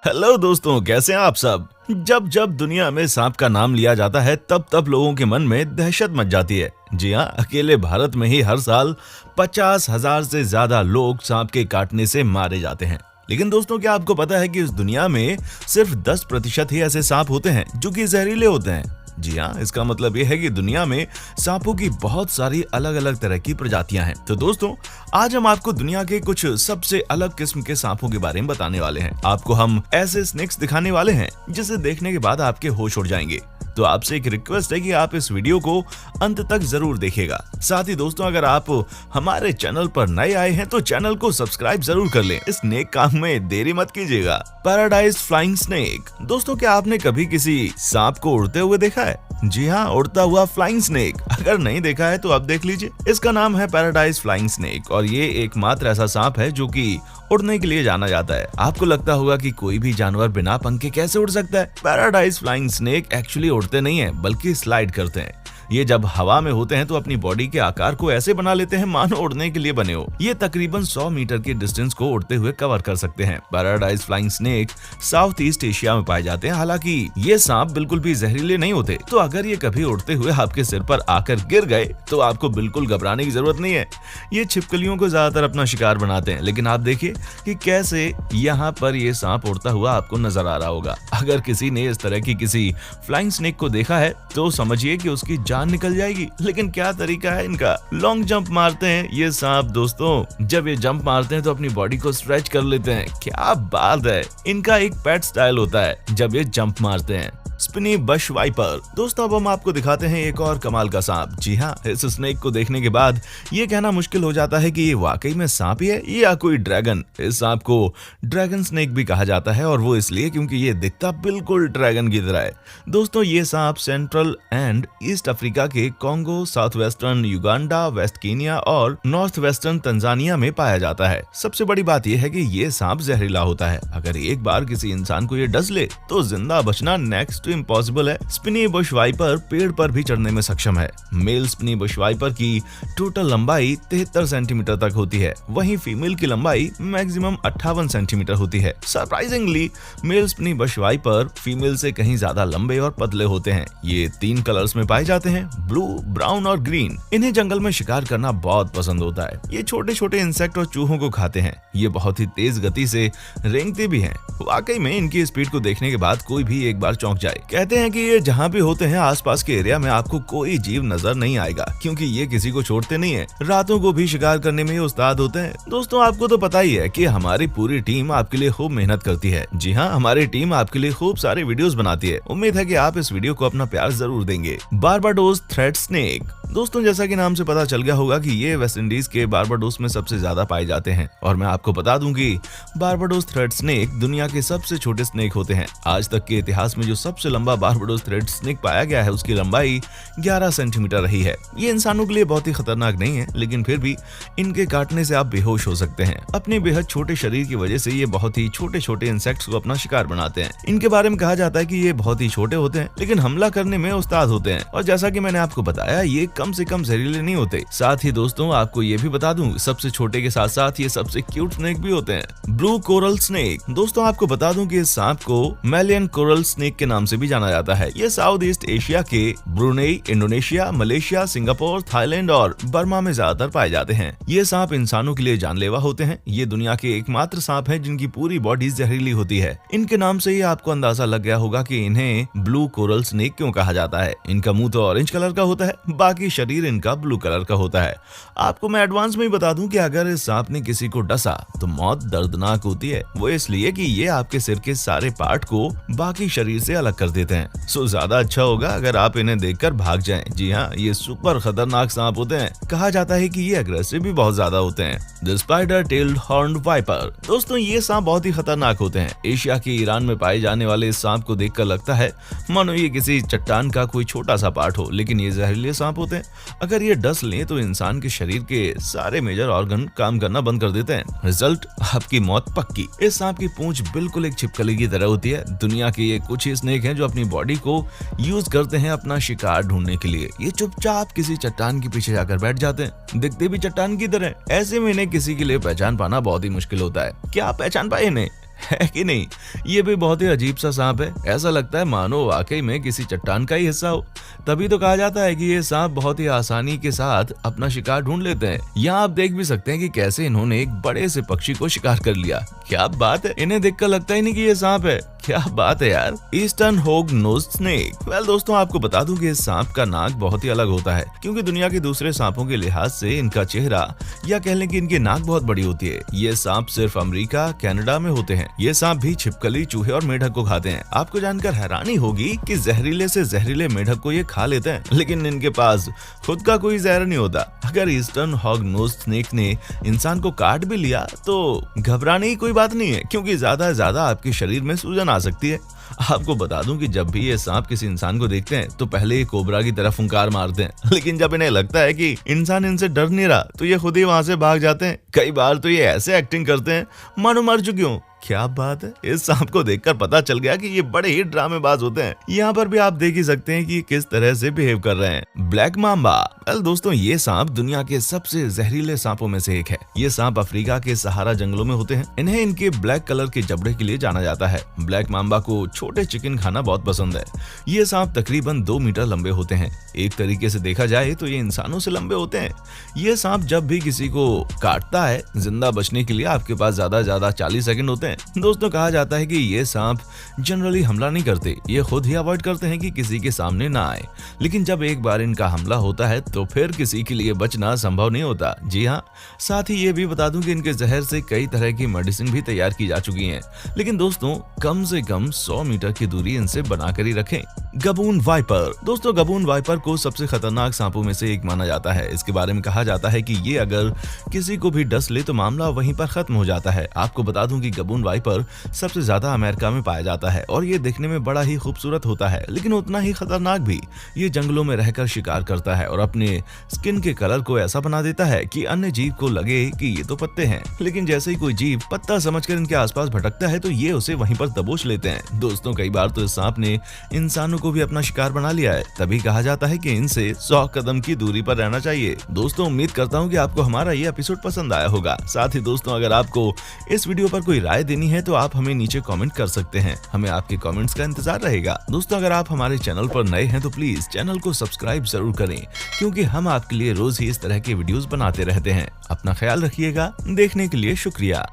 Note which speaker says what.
Speaker 1: Hello दोस्तों, कैसे हैं आप सब। जब जब दुनिया में सांप का नाम लिया जाता है तब तब लोगों के मन में दहशत मच जाती है। जी हाँ, अकेले भारत में ही हर साल 50,000 से ज्यादा लोग सांप के काटने से मारे जाते हैं। लेकिन दोस्तों, क्या आपको पता है कि इस दुनिया में सिर्फ 10% ही ऐसे सांप होते हैं जो कि जहरीले होते हैं। जी हाँ, इसका मतलब ये है कि दुनिया में सांपों की बहुत सारी अलग अलग तरह की प्रजातियां हैं। तो दोस्तों, आज हम आपको दुनिया के कुछ सबसे अलग किस्म के सांपों के बारे में बताने वाले हैं। आपको हम ऐसे स्नेक्स दिखाने वाले हैं जिसे देखने के बाद आपके होश उड़ जाएंगे। तो आपसे एक रिक्वेस्ट है कि आप इस वीडियो को अंत तक जरूर देखिएगा। साथ ही दोस्तों, अगर आप हमारे चैनल पर नए आए हैं तो चैनल को सब्सक्राइब जरूर कर लें। इस नेक काम में देरी मत कीजिएगा। Paradise flying snake. दोस्तों, क्या आपने कभी किसी सांप को उड़ते हुए देखा है? जी हाँ, उड़ता हुआ फ्लाइंग स्नेक। अगर नहीं देखा है तो अब देख लीजिए। इसका नाम है पैराडाइज फ्लाइंग स्नेक और ये एकमात्र ऐसा सांप है जो कि उड़ने के लिए जाना जाता है। आपको लगता होगा कि कोई भी जानवर बिना पंख के कैसे उड़ सकता है। पैराडाइज फ्लाइंग स्नेक एक्चुअली उड़ते नहीं है बल्कि स्लाइड करते हैं। ये जब हवा में होते हैं तो अपनी बॉडी के आकार को ऐसे बना लेते हैं मानो उड़ने के लिए बने हो। ये तकरीबन 100 मीटर की डिस्टेंस को उड़ते हुए कवर कर सकते हैं। Paradise flying snake south east Asia में पाए जाते हैं। हालांकि ये सांप बिल्कुल भी जहरीले नहीं होते। तो अगर ये कभी उड़ते हुए आपके सिर पर आकर गिर गए तो आपको बिल्कुल घबराने की जरूरत नहीं है। ये छिपकलियों को ज्यादातर अपना शिकार बनाते हैं। लेकिन आप देखिए कि कैसे यहाँ पर ये सांप उड़ता हुआ आपको नजर आ रहा होगा। अगर किसी ने इस तरह की किसी फ्लाइंग स्नेक को देखा है तो समझिए कि उसकी जान निकल जाएगी। लेकिन क्या तरीका है इनका। लॉन्ग जंप मारते हैं ये सांप। दोस्तों, जब ये जंप मारते हैं तो अपनी बॉडी को स्ट्रेच कर लेते हैं। क्या बात है। इनका एक पेट स्टाइल होता है जब ये जंप मारते हैं। Spiny bush viper. दोस्तों, अब हम आपको दिखाते हैं एक और कमाल का सांप। जी हाँ, इस स्नेक को देखने के बाद ये कहना मुश्किल हो जाता है कि ये वाकई में सांप ही है या कोई ड्रैगन। इस सांप को ड्रैगन स्नेक भी कहा जाता है और वो इसलिए क्योंकि ये दिखता बिल्कुल ड्रैगन की तरह है। दोस्तों, ये सांप सेंट्रल एंड ईस्ट अफ्रीका के Congo, south western Uganda, west Kenya और नॉर्थ वेस्टर्न तंजानिया में पाया जाता है। सबसे बड़ी बात यह है कि ये सांप जहरीला होता है। अगर एक बार किसी इंसान को ये डस ले तो जिंदा बचना नेक्स्ट टू इम्पॉसिबल है। स्पिनी बुश वाइपर पेड़ पर भी चढ़ने में सक्षम है। मेल स्पिनी बुश वाइपर की टोटल लंबाई 73 सेंटीमीटर तक होती है, वहीं फीमेल की लंबाई मैक्सिमम 58 सेंटीमीटर होती है। Surprisingly male spiny bush viper female से कहीं ज्यादा लंबे और पतले होते हैं। ये 3 कलर्स में पाए जाते हैं, ब्लू, ब्राउन और ग्रीन। इन्हें जंगल में शिकार करना बहुत पसंद होता है। ये छोटे छोटे इंसेक्ट और चूहों को खाते हैं। ये बहुत ही तेज गति से रेंगते भी हैं। वाकई में इनकी स्पीड को देखने के बाद कोई भी एक बार चौंक जाए। कहते हैं कि ये जहाँ भी होते हैं आसपास के एरिया में आपको कोई जीव नजर नहीं आएगा क्योंकि ये किसी को छोड़ते नहीं है। रातों को भी शिकार करने में उस्ताद होते हैं। दोस्तों, आपको तो पता ही है कि हमारी पूरी टीम आपके लिए खूब मेहनत करती है। जी हाँ, हमारी टीम आपके लिए खूब सारे वीडियोस बनाती है। उम्मीद है कि आप इस वीडियो को अपना प्यार जरूर देंगे। Barbados thread snake. दोस्तों, जैसा कि नाम से पता चल गया होगा कि ये वेस्ट इंडीज के बारबाडोस में सबसे ज्यादा पाए जाते हैं और मैं आपको बता दूं कि बारबाडोस थ्रेड स्नेक दुनिया के सबसे छोटे स्नेक होते हैं। आज तक के इतिहास में जो सबसे लंबा बारबाडोस थ्रेड स्नेक पाया गया है उसकी लंबाई 11 सेंटीमीटर रही है। ये इंसानों के लिए बहुत ही खतरनाक नहीं है, लेकिन फिर भी इनके काटने से आप बेहोश हो सकते हैं। अपने बेहद छोटे शरीर की वजह से ये बहुत ही छोटे छोटे इंसेक्ट्स को अपना शिकार बनाते हैं। इनके बारे में कहा जाता है कि ये बहुत ही छोटे होते हैं लेकिन हमला करने में उस्ताद होते हैं। और जैसा कि मैंने आपको बताया, ये कम से कम जहरीले नहीं होते। साथ ही दोस्तों, आपको ये भी बता दूं, सबसे छोटे के साथ साथ ये सबसे क्यूट स्नेक भी होते हैं। Blue coral snake. दोस्तों, आपको बता दूं कि इस सांप को मैलियन कोरल स्नेक के नाम से भी जाना जाता है। ये साउथ ईस्ट एशिया के Brunei, Indonesia, Malaysia, Singapore, Thailand और बर्मा में ज्यादातर पाए जाते हैं। ये सांप इंसानों के लिए जानलेवा होते हैं। ये दुनिया के एकमात्र सांप हैं जिनकी पूरी बॉडी जहरीली होती है। इनके नाम से ही आपको अंदाजा लग गया होगा कि इन्हें ब्लू कोरल स्नेक क्यों कहा जाता है। इनका मुंह तो ऑरेंज कलर का होता है, बाकी शरीर इनका ब्लू कलर का होता है। आपको मैं एडवांस में ही बता दूं कि अगर इस सांप ने किसी को डसा तो मौत दर्दनाक होती है। वो इसलिए कि ये आपके सिर के सारे पार्ट को बाकी शरीर से अलग कर देते हैं। सो ज्यादा अच्छा होगा अगर आप इन्हें देखकर भाग जाएं। जी हाँ, ये सुपर खतरनाक सांप होते हैं। कहा जाता है कि ये अग्रेसिव भी बहुत ज्यादा होते हैं। The spider tailed horned viper. दोस्तों, ये सांप बहुत ही खतरनाक होते हैं। एशिया के ईरान में पाए जाने वाले इस सांप को देखकर लगता है मानो ये किसी चट्टान का कोई छोटा सा पार्ट हो, लेकिन ये जहरीले सांप होते हैं। अगर ये डस लें तो इंसान के शरीर के सारे मेजर ऑर्गन काम करना बंद कर देते हैं। रिजल्ट, आपकी मौत पक्की। इस सांप की पूंछ बिल्कुल एक छिपकली की तरह होती है। दुनिया के ये कुछ ही स्नेक हैं जो अपनी बॉडी को यूज करते हैं अपना शिकार ढूंढने के लिए। ये चुपचाप किसी चट्टान के पीछे जाकर बैठ जाते हैं, दिखते भी चट्टान की तरह। ऐसे में इन्हें किसी के लिए पहचान पाना बहुत ही मुश्किल होता है। क्या आप पहचान पाए इन्हें? है कि नहीं? ये भी बहुत ही अजीब सा सांप है। ऐसा लगता है मानो वाकई में किसी चट्टान का ही हिस्सा हो। तभी तो कहा जाता है कि ये सांप बहुत ही आसानी के साथ अपना शिकार ढूंढ लेते हैं। यहाँ आप देख भी सकते हैं कि कैसे इन्होंने एक बड़े से पक्षी को शिकार कर लिया। क्या बात है, इन्हें देखकर लगता ही नहीं कि ये सांप है। क्या बात है यार। Eastern hog nosed snake. Well दोस्तों, आपको बता दूं कि इस सांप का नाक बहुत ही अलग होता है, क्योंकि दुनिया के दूसरे सांपों के लिहाज से इनका चेहरा या कह लें कि इनकी नाक बहुत बड़ी होती है। ये सांप सिर्फ अमेरिका, कनाडा में होते हैं। ये सांप भी छिपकली, चूहे और मेढक को खाते हैं। आपको जानकर हैरानी होगी कि जहरीले से जहरीले मेढक को ये खा लेते हैं, लेकिन इनके पास खुद का कोई जहर नहीं होता। अगर ईस्टर्न हॉग नोज्ड स्नेक ने इंसान को काट भी लिया तो घबराने की कोई बात नहीं है, क्योंकि ज्यादा से ज्यादा आपके शरीर में सूजन आ सकती है। आपको बता दूं कि जब भी ये सांप किसी इंसान को देखते हैं तो पहले ये कोबरा की तरफ फुंकार मारते हैं, लेकिन जब इन्हें लगता है कि इंसान इनसे डर नहीं रहा तो ये खुद ही वहां से भाग जाते हैं। कई बार तो ये ऐसे एक्टिंग करते हैं मानो मर चुके हों। क्या बात है, इस सांप को देखकर पता चल गया कि ये बड़े ही ड्रामेबाज होते हैं। यहाँ पर भी आप देख ही सकते हैं कि किस तरह से बिहेव कर रहे हैं। Black Mamba. वेल दोस्तों, ये सांप दुनिया के सबसे जहरीले सांपों में से एक है। ये सांप अफ्रीका के सहारा जंगलों में होते हैं। इन्हें इनके ब्लैक कलर के जबड़े के लिए जाना जाता है। ब्लैक मांबा को छोटे चिकन खाना बहुत पसंद है। ये सांप तकरीबन 2 मीटर लंबे होते हैं। एक तरीके से देखा जाए तो ये इंसानों से लंबे होते हैं। ये सांप जब भी किसी को काटता है, जिंदा बचने के लिए आपके पास ज्यादा से ज्यादा 40 सेकंड होते हैं। दोस्तों, कहा जाता है कि ये सांप जनरली हमला नहीं करते, ये खुद ही अवॉइड करते हैं कि किसी के सामने ना आए। लेकिन जब एक बार इनका हमला होता है तो फिर किसी के लिए बचना संभव नहीं होता। जी हाँ, साथ ही ये भी बता दूं कि इनके जहर से कई तरह की मेडिसिन भी तैयार की जा चुकी हैं। लेकिन दोस्तों, कम से कम 100 मीटर की दूरी इनसे बनाकर ही रखें। गबून वाइपर। दोस्तों, गबून वाइपर को सबसे खतरनाक सांपों में से एक माना जाता है। इसके बारे में कहा जाता है कि ये अगर किसी को भी डस ले तो मामला वहीं पर खत्म हो जाता है। आपको बता दूं कि गबून वाइपर सबसे ज्यादा अमेरिका में पाया जाता है और ये देखने में बड़ा ही खूबसूरत होता है, लेकिन उतना ही खतरनाक भी। ये जंगलों में रहकर शिकार करता है और अपने स्किन के कलर को ऐसा बना देता है कि अन्य जीव को लगे कि ये तो पत्ते हैं, लेकिन जैसे ही कोई जीव पत्ता समझकर इनके आसपास भटकता है तो ये उसे वहीं पर दबोच लेते हैं। दोस्तों, कई बार तो इस सांप ने इंसानों को भी अपना शिकार बना लिया है। तभी कहा जाता है कि इनसे 100 कदम की दूरी पर रहना चाहिए। दोस्तों, उम्मीद करता हूँ कि आपको हमारा ये एपिसोड पसंद आया होगा। साथ ही दोस्तों, अगर आपको इस वीडियो पर कोई राय देनी है तो आप हमें नीचे कमेंट कर सकते हैं। हमें आपके कमेंट्स का इंतजार रहेगा। दोस्तों, अगर आप हमारे चैनल पर नए हैं तो प्लीज चैनल को सब्सक्राइब जरूर करें, क्योंकि हम आपके लिए रोज ही इस तरह के वीडियोस बनाते रहते हैं। अपना ख्याल रखिएगा। देखने के लिए शुक्रिया।